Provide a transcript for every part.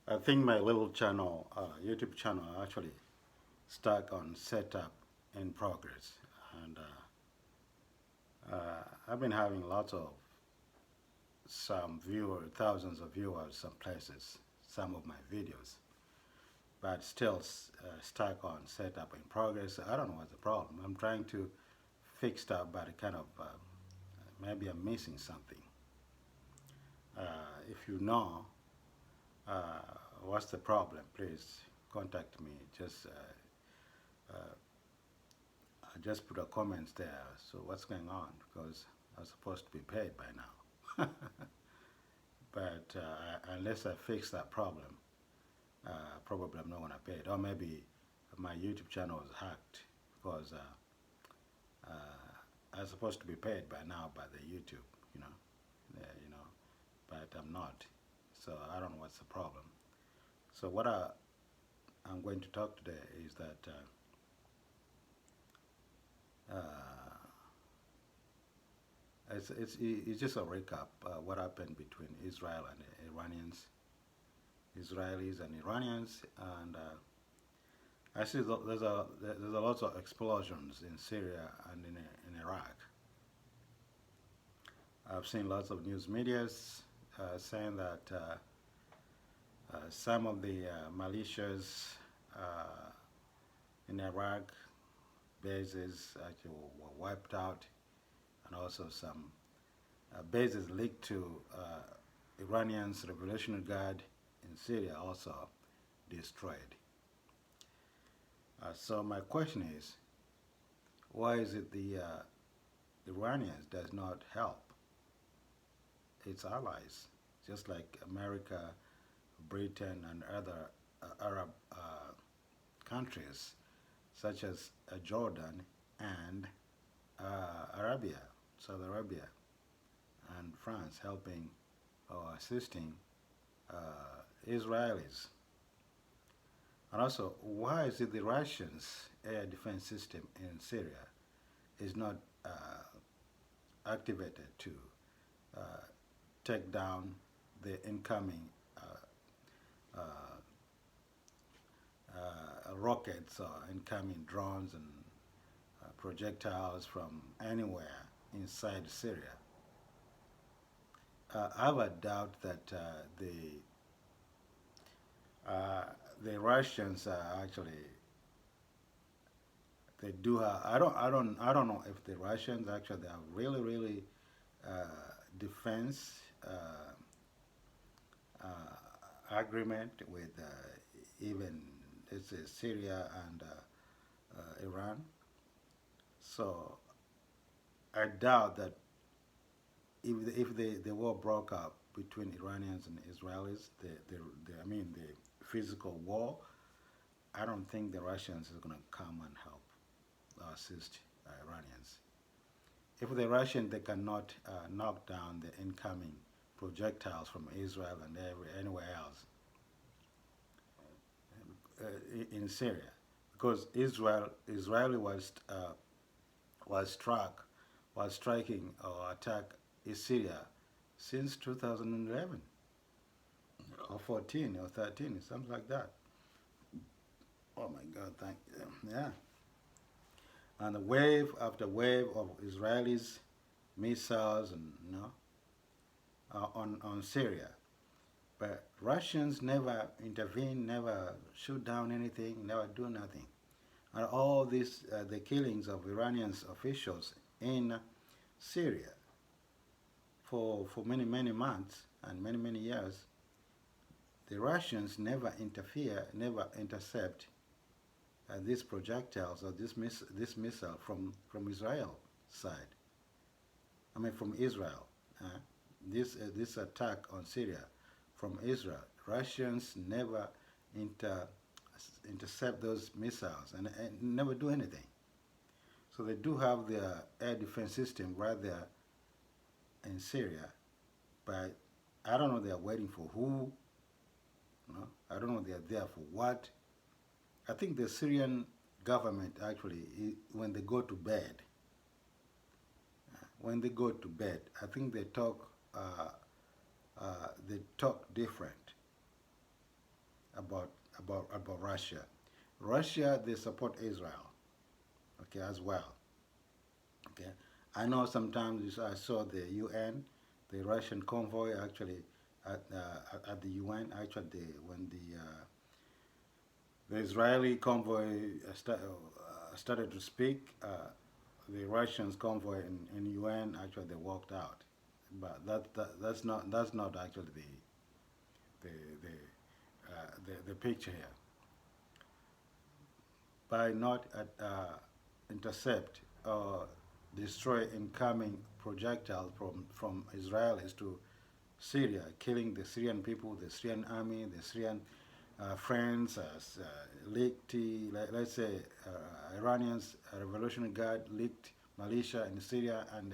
I think my little channel, YouTube channel, actually stuck on setup in progress, and I've been having lots of some viewers, thousands of viewers, some places, some of my videos, but still stuck on setup in progress. I don't know what's the problem. I'm trying to fix stuff, but it kind of maybe I'm missing something. If you know uh, what's the problem, please contact me. Just put a comment there. So what's going on? Because I'm supposed to be paid by now. But unless I fix that problem, probably I'm not gonna pay it. Or maybe my YouTube channel was hacked because I'm supposed to be paid by now by the YouTube, you know, but I'm not. So I don't know what's the problem. So what I'm going to talk today is that it's just a recap what happened between Israel and the Iranians, Israelis and Iranians, and I see there's a lot of explosions in Syria and in Iraq. I've seen lots of news medias saying that some of the militias in Iraq bases actually were wiped out, and also some bases linked to Iranian's Revolutionary Guard in Syria also destroyed. So my question is, why is it the Iranians does not help its allies, just like America, Britain, and other Arab countries, such as Jordan and Arabia, Saudi Arabia, and France, helping or assisting Israelis? And also, why is it the Russians' air defense system in Syria is not activated to uh, take down the incoming uh, rockets or incoming drones and projectiles from anywhere inside Syria? I have a doubt that the Russians are actually they do have. I don't know if the Russians actually have really uh, defense agreement with even let's say Syria and Iran. So I doubt that if the war broke out between Iranians and Israelis, I mean the physical war, I don't think the Russians are going to come and help or assist Iranians. If the Russians they cannot knock down the incoming projectiles from Israel and anywhere else in Syria, because Israeli was struck was striking or attack Syria since 2011 or 14 or 13, something like that. Oh my God, thank you. Yeah. And wave after wave of Israelis missiles and on Syria. But Russians never intervene, never shoot down anything, never do nothing. And all these the killings of Iranian officials in Syria for many months and many years, the Russians never interfere, never intercept these projectiles or this missile from Israel side. I mean from Israel. This attack on Syria from Israel. Russians never inter, intercept those missiles and never do anything. So they do have their air defense system right there in Syria, but I don't know they're waiting for who. I don't know they're there for what. I think the Syrian government actually, when they go to bed, I think they talk different. about about Russia. Russia, they support Israel, okay, as well. Okay, I know sometimes I saw the UN, the Russian convoy actually at the UN. Actually, when the Israeli convoy started to speak, the Russians convoy in UN actually they walked out. But that's not actually the the picture here. By not intercept or destroy incoming projectiles from Israelis to Syria, killing the Syrian people, the Syrian army, the Syrian friends, as leaked, let's say, Iranians, Revolutionary Guard, leaked militia in Syria and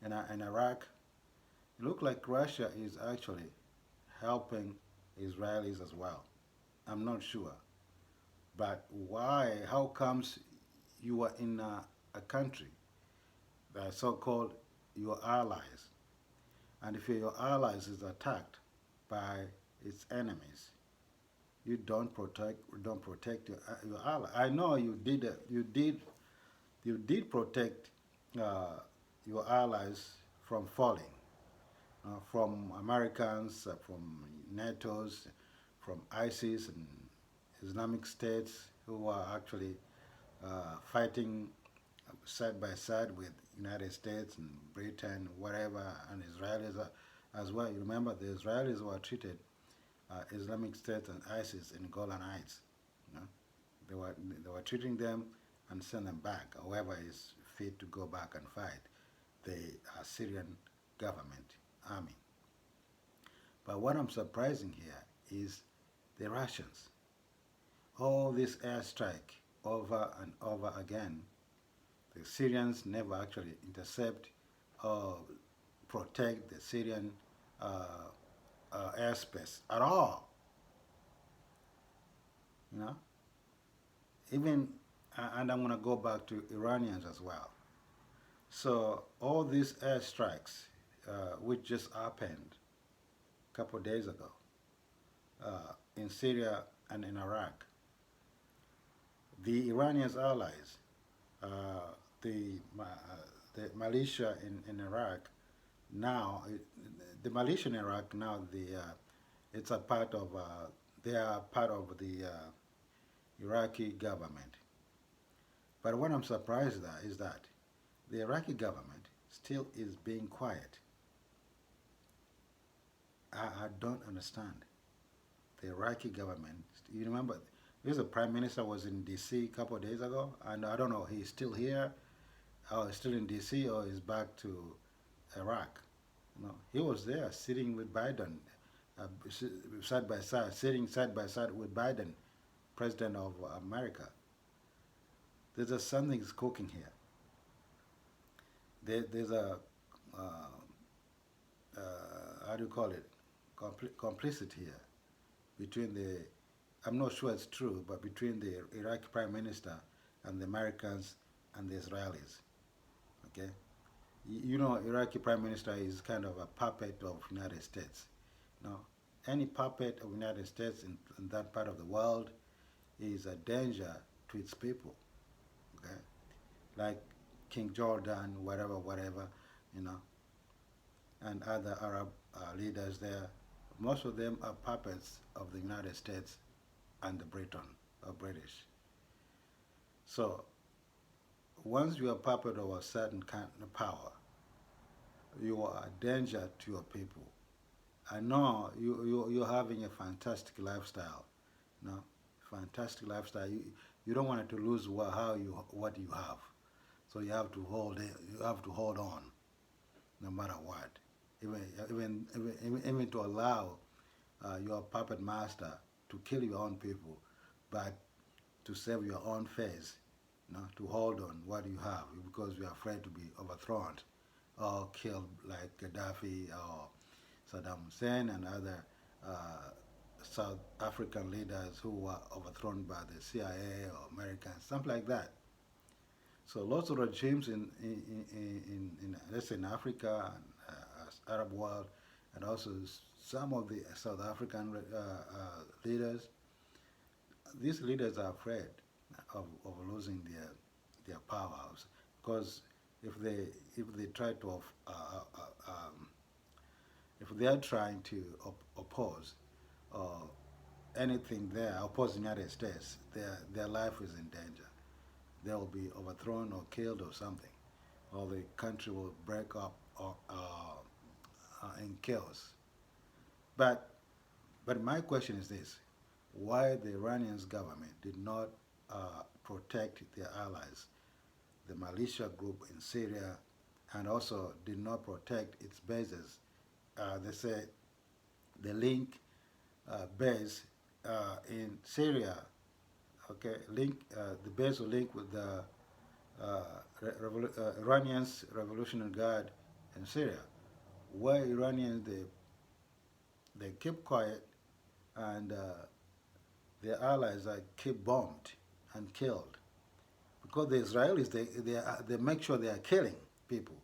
in Iraq. It looked like Russia is actually helping Israelis as well. I'm not sure. But why? How comes you are in a country that so-called your allies, and if your allies is attacked by its enemies, you don't protect your ally. I know you did protect uh, your allies from falling, from Americans, from NATO's, from ISIS and Islamic states who are actually fighting side by side with United States and Britain, whatever, and Israelis as well. You remember the Israelis were treated Islamic State and ISIS in Golan Heights. You know? They were treating them and send them back. Whoever is fit to go back and fight the Syrian government army. But what I'm surprising here is the Russians. All this airstrike over and over again, the Syrians never actually intercept or protect the Syrian uh, airspace at all. You know, even and I'm gonna go back to Iranians as well. So all these airstrikes, which just happened a couple of days ago in Syria and in Iraq, the Iranians' allies, uh, the the militia in Iraq now, the militia in Iraq now it's a part of they are part of the Iraqi government. But what I'm surprised at is that the Iraqi government still is being quiet. I don't understand. The Iraqi government, you remember, there's a prime minister was in D.C. a couple of days ago, and I don't know, he's still here, or he's still in D.C., or he's back to Iraq. You know, he was there sitting with Biden, uh, side by side, sitting side by side with Biden, president of America. There's a something's cooking here. There's a how do you call it? Complicity here between the. I'm not sure it's true, but between the Iraqi prime minister and the Americans and the Israelis. Okay, you know, Iraqi prime minister is kind of a puppet of United States. You know, any puppet of United States in that part of the world is a danger to its people. Okay, like King Jordan, whatever, whatever, you know, and other Arab leaders there. Most of them are puppets of the United States and the Britain or British. So once you are puppet of a certain kind of power, you are a danger to your people. I know you're having a fantastic lifestyle, you know, fantastic lifestyle. You don't want to lose what you have, so you have to hold it. You have to hold on, no matter what. Even to allow your puppet master to kill your own people, but to save your own face, you know, to hold on what you have because you're afraid to be overthrown or killed like Gaddafi or Saddam Hussein and other uh, South African leaders who were overthrown by the CIA or Americans, something like that. So lots of regimes in let's say in Africa and Arab world, and also some of the South African leaders, these leaders are afraid of losing their powers because if they if they try to if they are trying to oppose uh, anything there opposing United States, their life is in danger. They will be overthrown or killed or something, or the country will break up or in chaos. But my question is this: why the Iranian government did not protect their allies, the militia group in Syria, and also did not protect its bases? They say the link base in Syria, okay, link the base will link with the Iranians Revolutionary Guard in Syria. Why Iranians they keep quiet and their allies are keep bombed and killed because the Israelis they make sure they are killing people.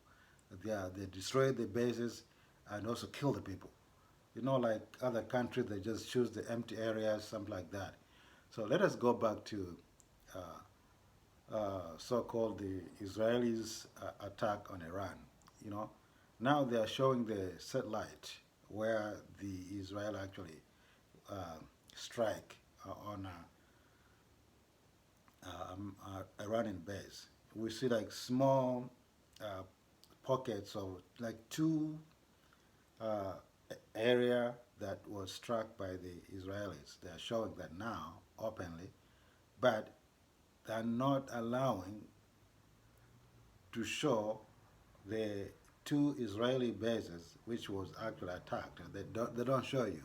They destroy the bases and also kill the people. You know, like other countries, they just choose the empty areas, something like that. So let us go back to so-called the Israelis' attack on Iran. You know, now they are showing the satellite where the Israel actually uh, strike on Iranian base. We see like small uh, pockets of like two uh, area that was struck by the Israelis. They are showing that now openly, but they are not allowing to show the two Israeli bases which was actually attacked. They don't show you,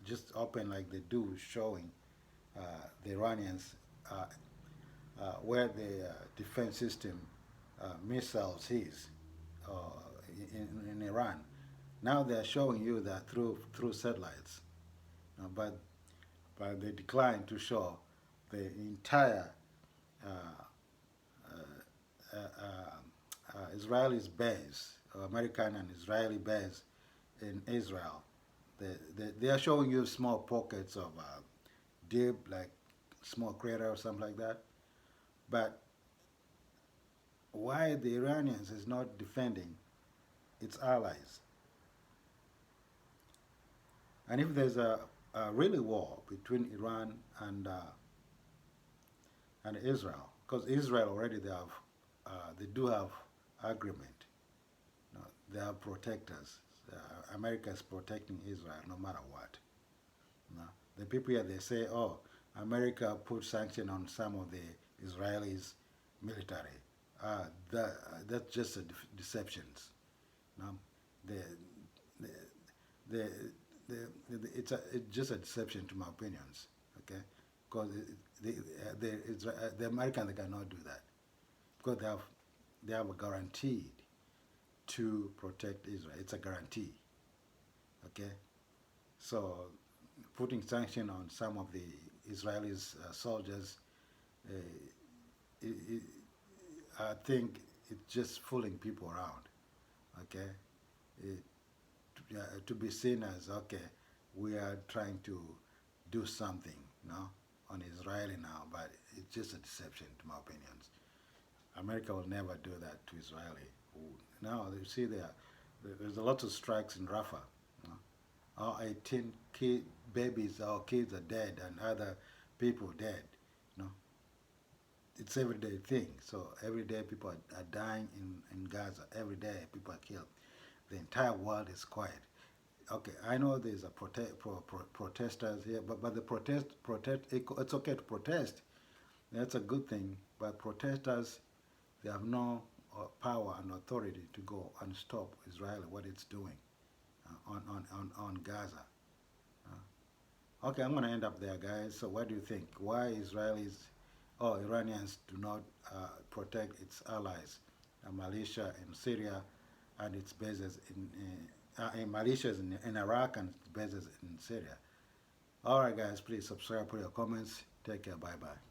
just open like they do showing uh, the Iranians uh, where the defense system missiles is uh, in Iran. Now they are showing you that through satellites, but they decline to show the entire uh, Israeli's base, American and Israeli base in Israel. They are showing you small pockets of deep, like small crater or something like that. But why the Iranians is not defending its allies? And if there's a really war between Iran and Israel, because Israel already they do have agreement. You know, they are protectors. America is protecting Israel no matter what. You know, the people here they say, oh, America put sanction on some of the Israelis military. That's just a deceptions. You know, the, the, the, it's just a deception to my opinions. Okay, because the Americans they cannot do that because they have a guaranteed to protect Israel. It's a guarantee. Okay, so putting sanction on some of the Israelis soldiers, uh, it, it, I think it's just fooling people around. Okay, it, to be seen as okay, we are trying to do something, you know, on Israeli now, but it's just a deception, to my opinions. America will never do that to Israeli. Now you see there's a lot of strikes in Rafah. You know? Our 18 babies, our kids are dead, and other people dead. You know, it's everyday thing. So every day people are dying in Gaza. Every day people are killed. The entire world is quiet. Okay, I know there's a protesters here, but the protest it's okay to protest. That's a good thing. But protesters they have no power and authority to go and stop Israel what it's doing on Gaza. Okay, I'm going to end up there, guys. So what do you think? Why Israelis or Iranians do not protect its allies, militia in Syria and its bases in militias in Iraq and its bases in Syria? All right, guys, please subscribe, put your comments. Take care. Bye-bye.